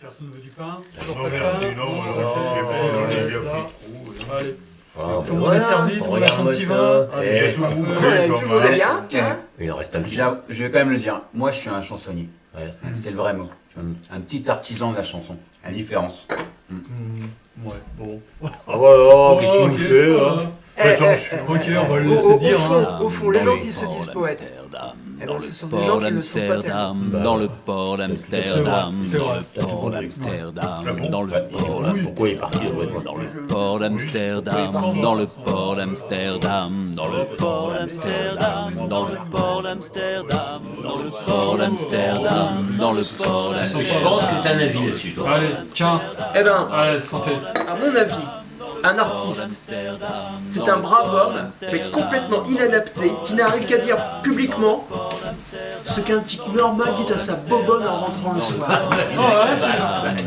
Personne ne veut du pain. Non, Toujours pas de non, pain. non, Ok, j'ai je bien laisse là. pris trop. Allez. Ah, Tout le monde est servi, tout le monde a son petit vin. Allez, J'ai tout parfait. bouffé, Tout le monde est bien, hein. Il en reste un petit. Je vais quand même le dire, moi je suis un chansonnier. Ouais. C'est le vrai mot. Je suis un petit artisan de la chanson. La différence. Ouais, bon. Ah ouais, qu'est-ce qu'il nous Ok, fait hein. Attention. Ok, on va le laisser dire. Hein. Au fond, les gens qui se disent poètes, eh ben, ce sont des gens qui ne le sont pas tellement. Dans le port d'Amsterdam, C'est vrai, dans le port d'Amsterdam, dans le port Pourquoi il est parti dans le port d'Amsterdam, dans le port d'Amsterdam, dans le port d'Amsterdam, dans le port d'Amsterdam, dans le port d'Amsterdam, dans le port d'Amsterdam. Je pense que t'as un avis là-dessus, toi. Allez, tiens. Eh ben, Allez, santé. à mon avis, un artiste, c'est un brave homme, mais complètement inadapté, qui n'arrive qu'à dire publiquement ce qu'un type normal dit à sa bobonne en rentrant le soir.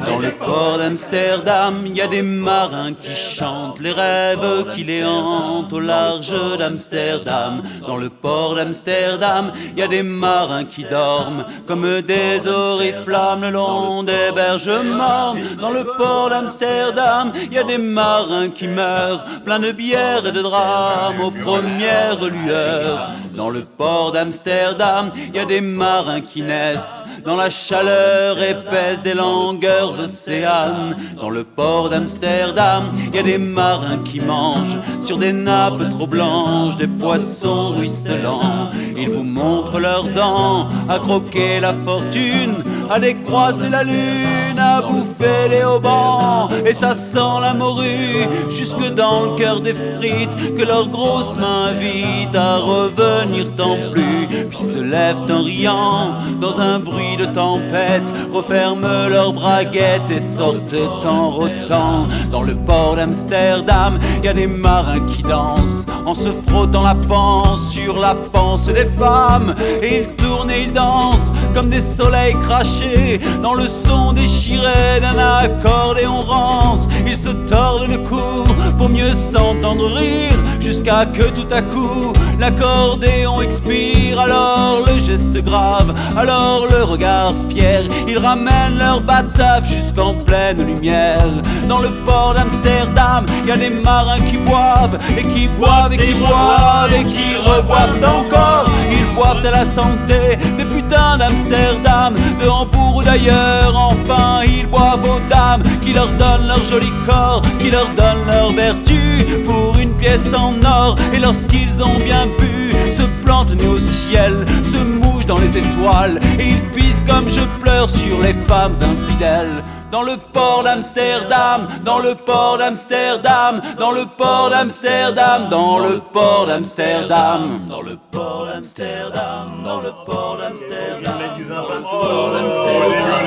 Dans le port d'Amsterdam, il y a des marins qui chantent les rêves qui les hantent au large d'Amsterdam. Dans le port d'Amsterdam, il y a des marins qui dorment comme des oriflammes le long des berges mornes. Dans le port d'Amsterdam, il y a des marins qui meurent, plein de bière et de drames aux premières lueurs. Dans le port d'Amsterdam, il y a des marins qui naissent dans la chaleur épaisse des longueurs océanes. Dans le port d'Amsterdam, il y a des marins qui mangent sur des nappes trop blanches des poissons ruisselants. Ils vous montrent leurs dents à croquer la fortune, à décroiser la lune, à bouffer les haubans. Et ça sent la morue jusque dans le cœur des frites que leurs grosses mains invitent à revenir tant plus. Puis se lèvent en riant dans un bruit de tempête, referment leurs braguettes et sortent en rotant. Dans le port d'Amsterdam, il y a des marins qui dansent en se frottant la panse sur la panse des femmes. Et ils tournent et ils dansent comme des soleils crachés dans le son déchiré d'un accordéon rance. Ils se tordent le cou pour mieux s'entendre rire, jusqu'à que tout à coup l'accordéon expire. Alors le geste grave, alors le regard fier, ils ramènent leur batave jusqu'en pleine lumière. Dans le port d'Amsterdam, il y a des marins qui boivent et qui boivent et qui boivent et qui reboivent encore. Ils boivent à la santé des putains d'Amsterdam, de Hambourg ou d'ailleurs. Enfin, ils boivent aux dames qui leur donnent leur joli corps, qui leur donnent leur vertu pour une pièce en or. Et lorsqu'ils ont bien bu, se plantent nez au ciel, se mouchent dans les étoiles, et ils pissent comme je pleure sur les femmes infidèles. Dans le port d'Amsterdam, dans le port d'Amsterdam, dans le port d'Amsterdam, dans le port d'Amsterdam, dans le port d'Amsterdam, dans le port d'Amsterdam, dans le port d'Amsterdam,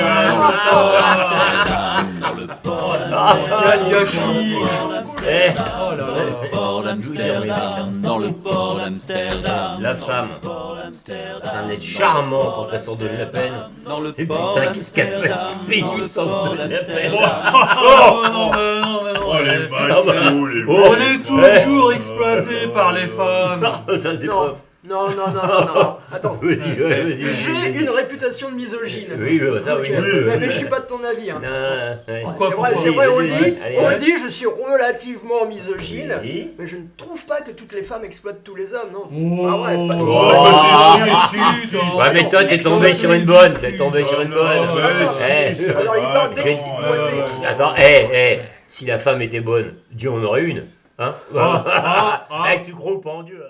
dans le port d'Amsterdam, dans le port d'Amsterdam, dans le port d'Amsterdam. La femme, un être charmant quand elle sort de la peine. Et putain, qu'est-ce qu'elle fait pénible sans se donner la peine. Oh non, mais non. Oh les Ah bah, bâtards, les oh. On est toujours exploité par les femmes. Ça c'est Non, pas... non, non, non, non, non. Attends. Vas-y, ouais, vas-y. J'ai une réputation de misogyne. Oui, ça oui. Ok, oui. mais je suis pas de ton avis. Hein. Non, ouais. Pourquoi C'est vrai, on le Allez, dit, allez, on le allez. dit, je suis relativement misogyne, Oui. mais je ne trouve pas que toutes les femmes exploitent tous les hommes, non. Oh, Ah ouais, pas- Ouais, mais toi, t'es tombé sur une bonne. T'es tombé sur une bonne. Eh. Alors il parle d'exploiter. Attends, si la femme était bonne, Dieu en aurait une. Hein. Tu crois pas en Dieu hein.